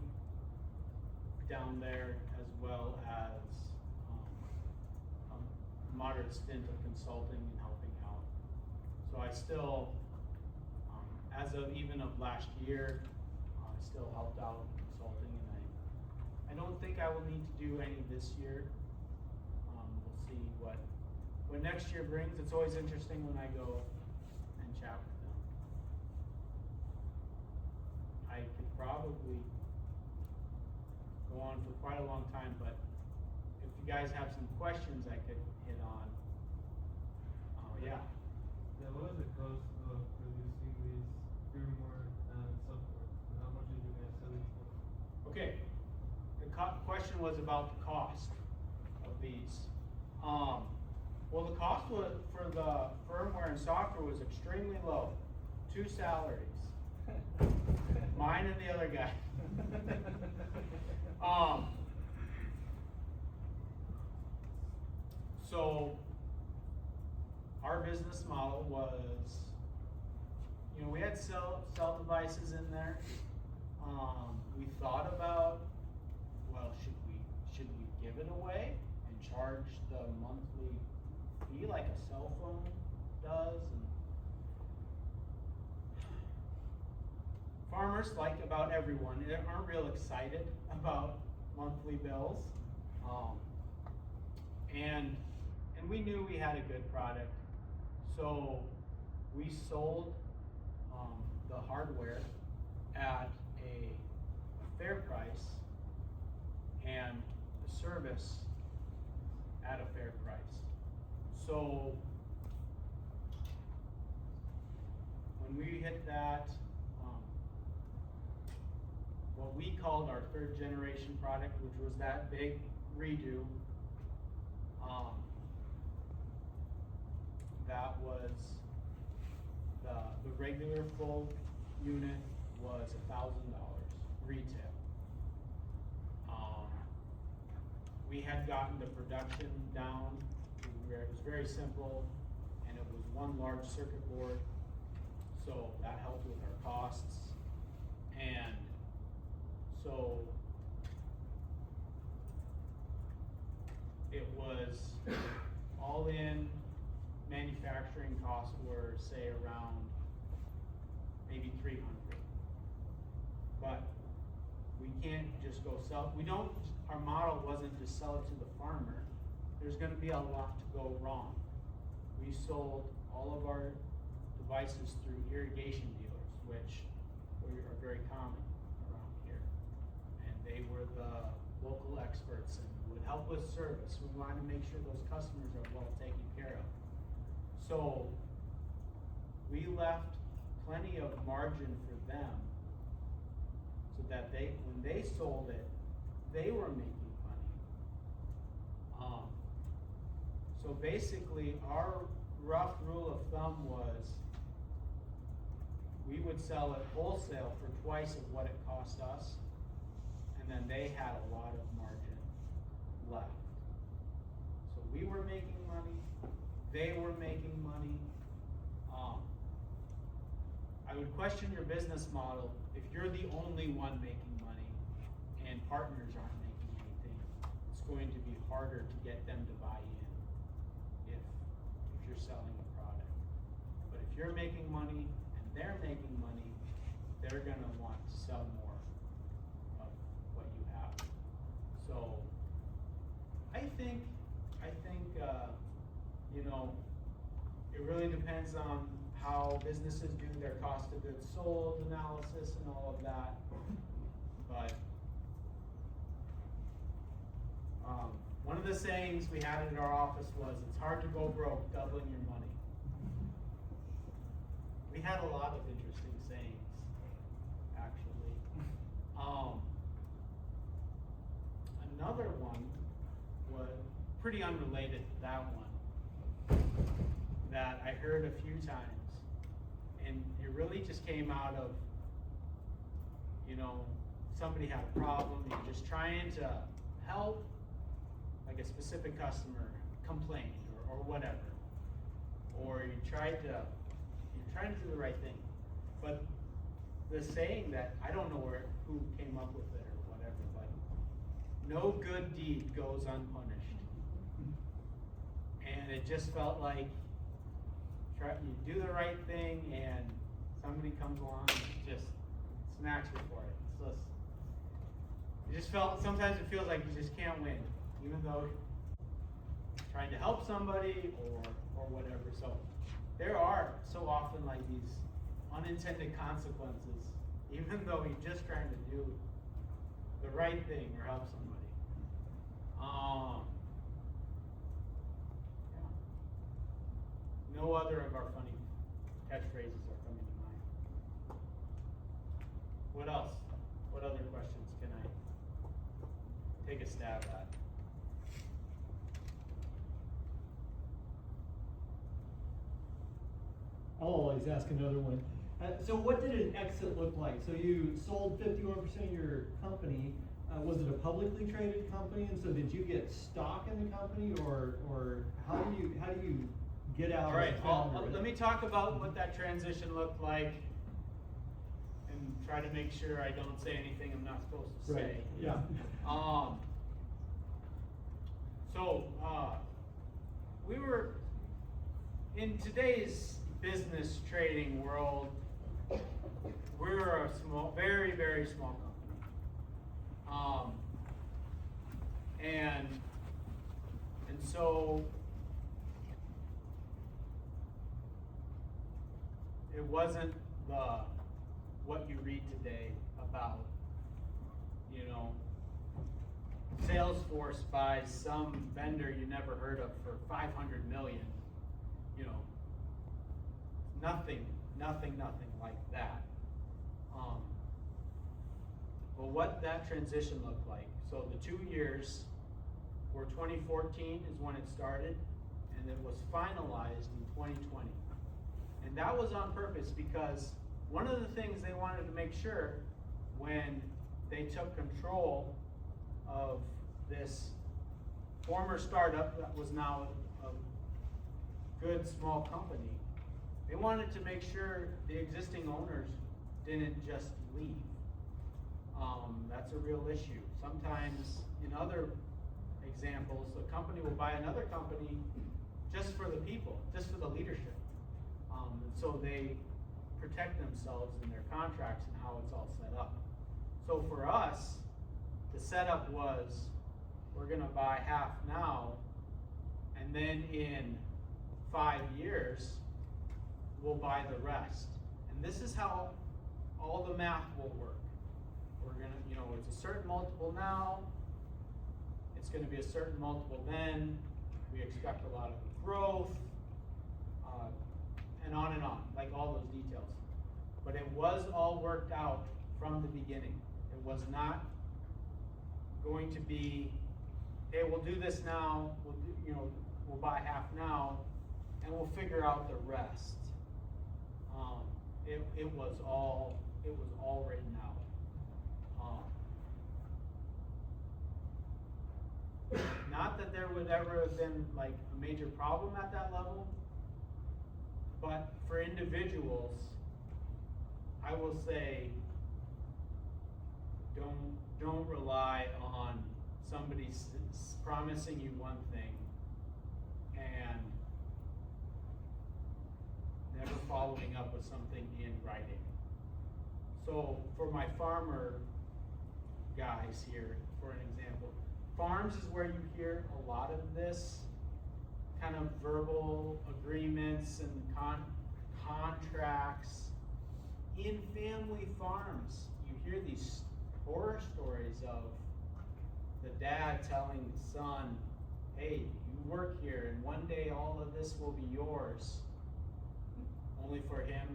down there, as well as a moderate stint of consulting and helping out. So I still, as of even of last year, I still helped out consulting, and I don't think I will need to do any this year. We'll see what next year brings. It's always interesting when I go and chat with them. I could probably go on for quite a long time, but if you guys have some questions I could hit on. Yeah. Yeah, what was the cost of producing these firmware and software? And how much did you guys sell it for? Okay. The question was about the cost of these. Well, the cost for the firmware and software was extremely low. 2 salaries. Mine and the other guy. So our business model was, you know, we had cell devices in there. We thought about, well, should we give it away and charge the monthly fee like a cell phone does? And farmers, like about everyone, aren't real excited about monthly bills. And we knew we had a good product, so we sold the hardware at a fair price and the service at a fair price. So when we hit that, what we called our third generation product, which was that big redo, that was the regular full unit was $1,000 retail. We had gotten the production down to where it was very simple, and it was one large circuit board, so that helped with our costs. And so it was all in. Manufacturing costs were, say, around maybe $300. But we can't just go sell. Our model wasn't to sell it to the farmer. There's going to be a lot to go wrong. We sold all of our devices through irrigation dealers, which are very common around here. And they were the local experts and would help with service. We wanted to make sure those customers are well taken care of. So we left plenty of margin for them so that when they sold it, they were making money. So basically our rough rule of thumb was we would sell it wholesale for twice of what it cost us, and then they had a lot of margin left. So we were making money, they were making money. I would question your business model if you're the only one making money and partners aren't making anything. It's going to be harder to get them to buy in if you're selling a product. But if you're making money and they're making money, they're gonna want to sell more of what you have. So I think you know, it really depends on how businesses do their cost of goods sold analysis and all of that. But one of the sayings we had in our office was, it's hard to go broke doubling your money. We had a lot of interesting sayings, actually. Another one was pretty unrelated to that one that I heard a few times, and it really just came out of, you know, somebody had a problem, you're just trying to help, like a specific customer complained or whatever, or you're trying to do the right thing, but the saying that, I don't know who came up with it or whatever, but no good deed goes unpunished. And it just felt like you do the right thing and somebody comes along and just smacks you for it. It's just, it just felt, sometimes it feels like you just can't win, even though you're trying to help somebody or whatever. So there are so often like these unintended consequences, even though you're just trying to do the right thing or help somebody. No other of our funny catchphrases are coming to mind. What else? What other questions can I take a stab at? I'll always ask another one. So what did an exit look like? So you sold 51% of your company. Was it a publicly traded company? And so did you get stock in the company, or how do you get out All as right, a founder. let me talk about what that transition looked like and try to make sure I don't say anything I'm not supposed to say. Right, yeah. So, we were, in today's business trading world, we're a small, very, very small company. And so, it wasn't what you read today about, Salesforce buys some vendor you never heard of for 500 million. Nothing like that. But what that transition looked like. So the 2 years were 2014 is when it started, and it was finalized in 2020. And that was on purpose because one of the things they wanted to make sure when they took control of this former startup that was now a good small company, they wanted to make sure the existing owners didn't just leave. That's a real issue. Sometimes in other examples, a company will buy another company just for the people, just for the leadership. And so they protect themselves in their contracts and how it's all set up. So for us, the setup was, we're gonna buy half now, and then in 5 years, we'll buy the rest. And this is how all the math will work. We're gonna, it's a certain multiple now, it's gonna be a certain multiple then, we expect a lot of growth, and on, like all those details. But it was all worked out from the beginning. It was not going to be, hey, we'll do this now, we'll buy half now, and we'll figure out the rest. It was all written out. Not that there would ever have been like a major problem at that level, but for individuals, I will say, don't rely on somebody promising you one thing and never following up with something in writing. So for my farmer guys here, for an example, farms is where you hear a lot of this kind of verbal agreements and contracts. In family farms, you hear these horror stories of the dad telling the son, hey, you work here and one day all of this will be yours, only for him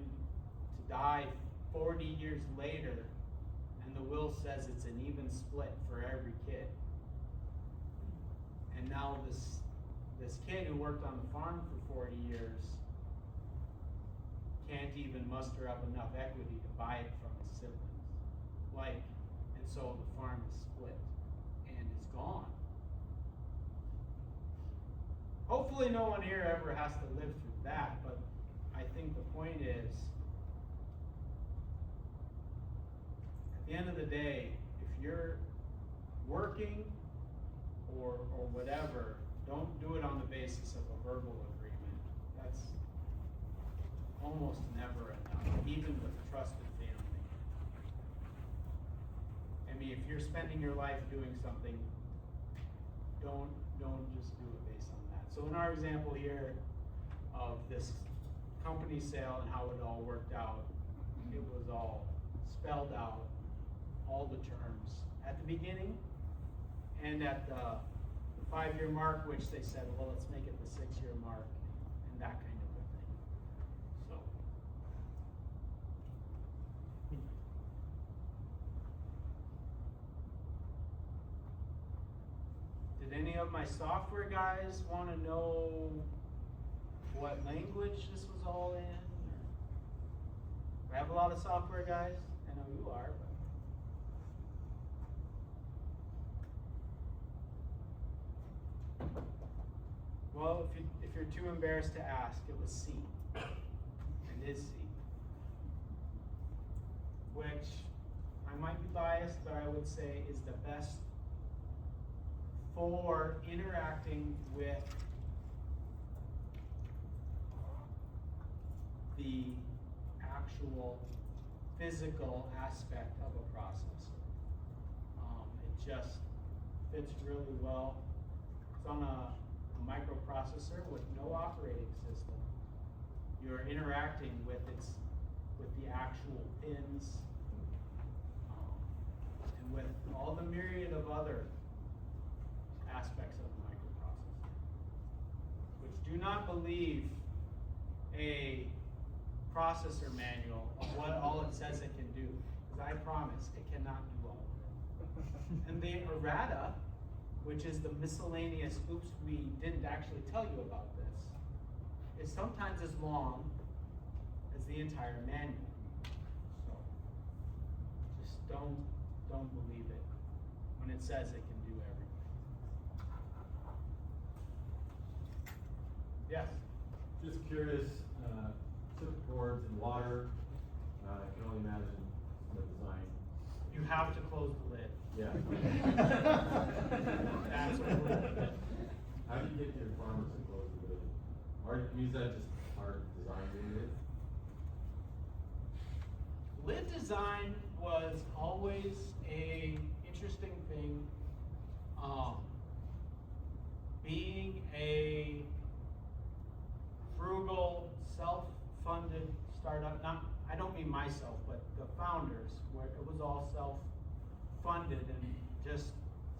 to die 40 years later, and the will says it's an even split for every kid. And now this kid who worked on the farm for 40 years can't even muster up enough equity to buy it from his siblings. And so the farm is split and is gone. Hopefully no one here ever has to live through that, but I think the point is, at the end of the day, if you're working or whatever, don't do it on the basis of a verbal agreement. That's almost never enough, even with a trusted family. I mean, if you're spending your life doing something, don't just do it based on that. So in our example here of this company sale and how it all worked out, it was all spelled out, all the terms at the beginning and at the 5-year mark, which they said, well, let's make it the 6-year mark and that kind of a thing. So. Did any of my software guys want to know what language this was all in? I have a lot of software guys. I know you are, but. Well, if you're too embarrassed to ask, it was C. It is C. Which, I might be biased, but I would say is the best for interacting with the actual physical aspect of a processor. It just fits really well. It's on a microprocessor with no operating system. You're interacting with the actual pins, and with all the myriad of other aspects of the microprocessor, which do not believe a processor manual of what all it says it can do, because I promise it cannot do all of it. And the errata, which is the miscellaneous oops, we didn't actually tell you about this, is sometimes as long as the entire manual. So just don't believe it when it says it can do everything. Yes? Just curious, circuit boards and water, I can only imagine the design. You have to close the lid. Yeah. Absolutely. How do you get your farmers to close the lid? Or is that just our design doing it? Lid design was always a interesting thing. Being a frugal, self-funded startup, I don't mean myself, but the founders, where it was all self-funded and just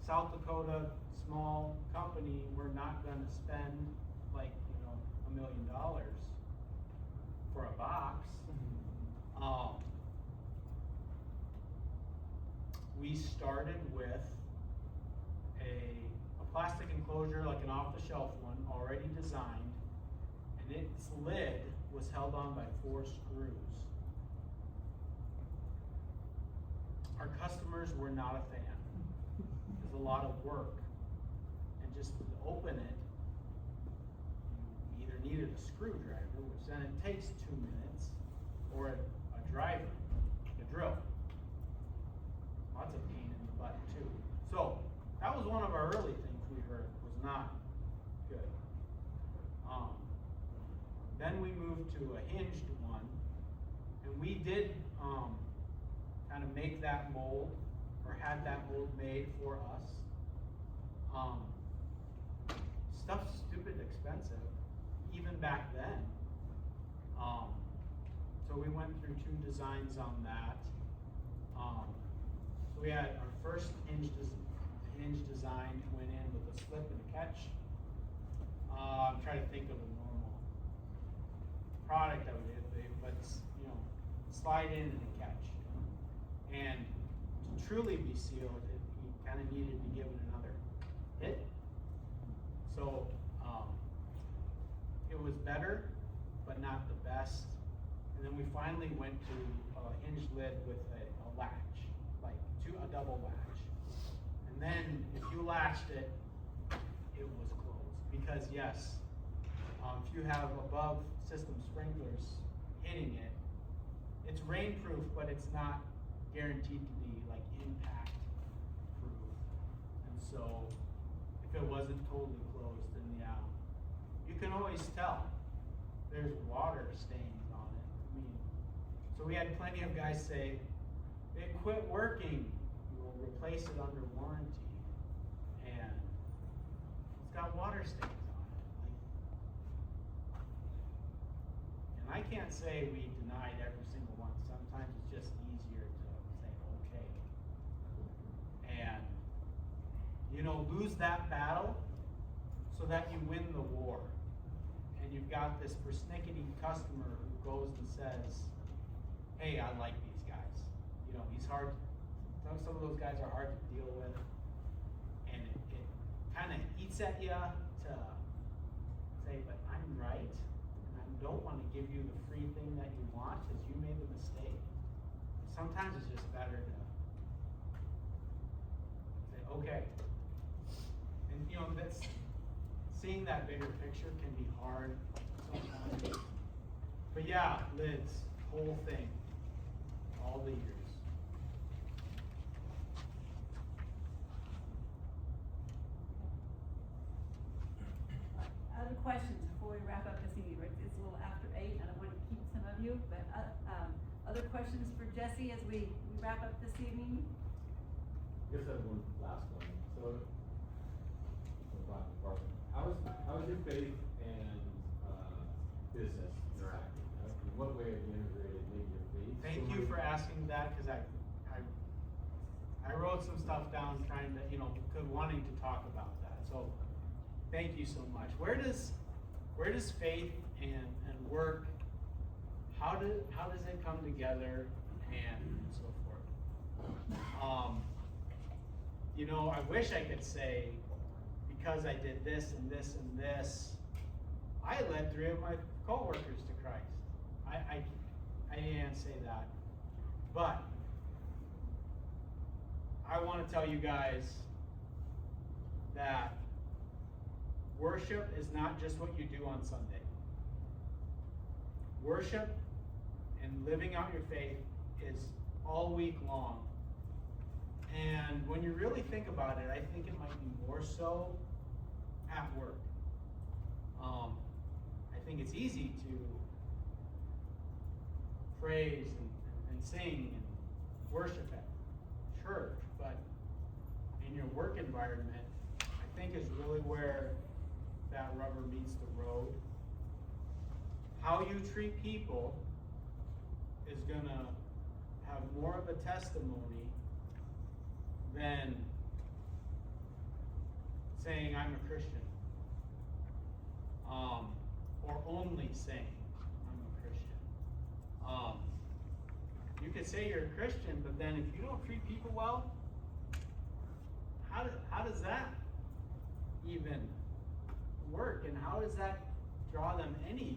South Dakota, small company, we're not gonna spend like, $1 million for a box. We started with a plastic enclosure, like an off-the-shelf one, already designed, and its lid was held on by 4 screws. Our customers were not a fan. It was a lot of work. And just to open it, you either needed a screwdriver, which then it takes 2 minutes, or a driver, a drill. Lots of pain in the butt too. So that was one of our early things we heard was not good. Then we moved to a hinged one, and we did kind of make that mold, or had that mold made for us. Stuff's stupid expensive, even back then. So we went through 2 designs on that. So we had our first hinge design went in with a slip and a catch. I'm trying to think of a normal product that we did, but slide in and a catch. And to truly be sealed, you kind of needed to give it another hit. So it was better, but not the best. And then we finally went to a hinge lid with a latch, like a double latch. And then if you latched it, it was closed. Because yes, if you have above system sprinklers hitting it, it's rainproof, but it's not guaranteed to be like impact proof. And so if it wasn't totally closed, then yeah, you can always tell there's water stains on it. So we had plenty of guys say, it quit working, we'll replace it under warranty. And it's got water stains on it. And I can't say we denied every single one. Sometimes it's just easier to say, okay. And, lose that battle so that you win the war. And you've got this persnickety customer who goes and says, hey, I like these guys. He's hard, some of those guys are hard to deal with. And it kind of eats at you to say, but I'm right. And I don't want to give you the free thing that you want because you made the mistake. Sometimes it's just better to say, okay. And that's seeing that bigger picture can be hard sometimes. But yeah, Lids, whole thing, all the years. Other questions before we wrap up this evening? Right, it's a little after 8. I don't want to keep some of you, but other questions for Jesse as we wrap up this evening? I guess I have one last one. So, how is your faith and business interacting? In what way have you integrated maybe your faith? Thank you for asking that, because I wrote some stuff down trying to, wanting to talk about that. So thank you so much. Where does faith and work, how does it come together and so forth? I wish I could say, because I did this and this and this, I led 3 of my coworkers to Christ. I can't say that. But I want to tell you guys that worship is not just what you do on Sunday. Worship and living out your faith is all week long. And when you really think about it, I think it might be more so at work. I think it's easy to praise and sing and worship at church, but in your work environment, I think is really where that rubber meets the road. How you treat people is going to have more of a testimony than saying I'm a Christian, or only saying I'm a Christian. You could say you're a Christian, but then if you don't treat people well, how does that even work, and how does that draw them any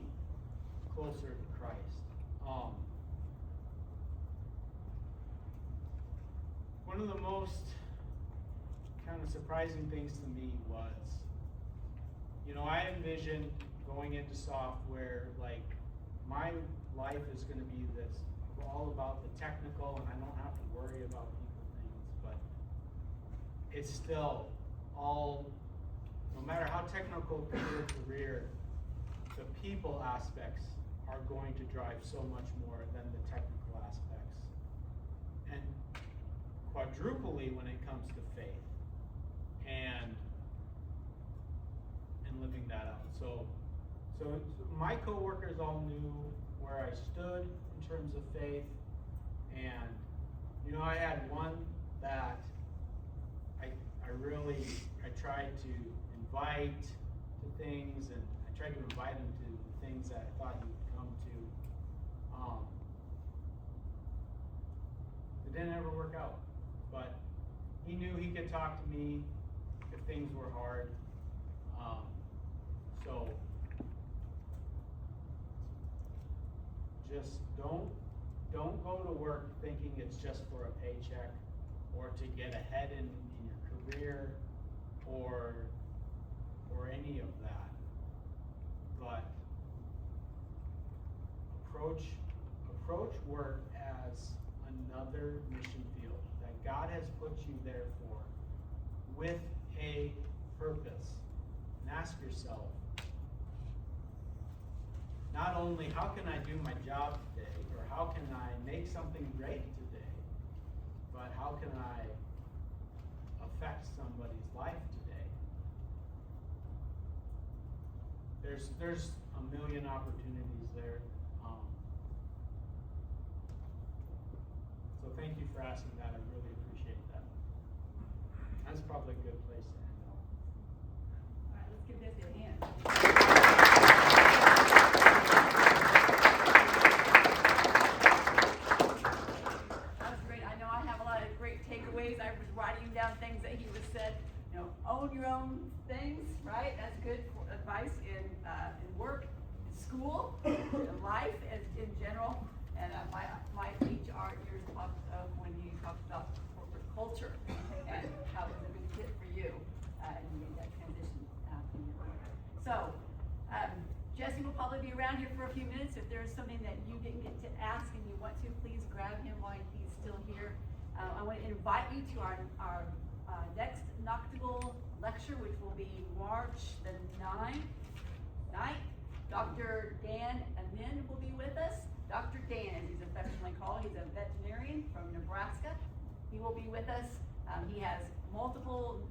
closer to Christ? One of the most kind of surprising things to me was, I envisioned going into software, like, my life is going to be this, all about the technical, and I don't have to worry about people things, but it's still all, no matter how technical your career, the people aspects are going to drive so much more than the technical aspects. And quadruply when it comes to faith and living that out. So my coworkers all knew where I stood in terms of faith, and I had one that I tried to invite to things, and I tried to invite him to the things that I thought he would come to. It didn't ever work out, but he knew he could talk to me if things were hard. So just don't go to work thinking it's just for a paycheck or to get ahead in your career or any of that. But approach work as another mission field that God has put you there for, with a purpose. And ask yourself, not only how can I do my job today, or how can I make something great today, but how can I affect somebody's life today? There's a million opportunities there. So thank you for asking that. I really appreciate that. That's probably a good place to end off. All right, let's give this a hand. That was great. I know I have a lot of great takeaways. I was writing down things that he was said. Own your own things, right? That's good advice in work, in school, in life, in general. And my HR years talked of when you talked about corporate culture and how it was a good fit for you, and you made that transition in your work. So, Jesse will probably be around here for a few minutes. If there's something that you didn't get to ask and you want to, please grab him while he's still here. I want to invite you to our next Nachtigall lecture, which will be March the 9th. Dr. Dan Amin will be with us. Dr. Dan, as he's affectionately called, he's a veterinarian from Nebraska. He will be with us. He has multiple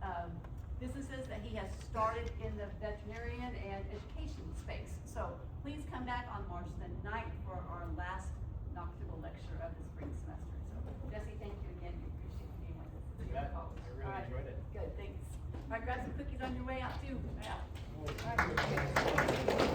businesses that he has started in the veterinarian and education space. So please come back on March the 9th for our last Nachtigall lecture of the spring semester. So Jesse, thank you again. We appreciate you being with us. You bet. I All really right. enjoyed it. Good, thanks. All right, grab some cookies on your way out too. Yeah. All right.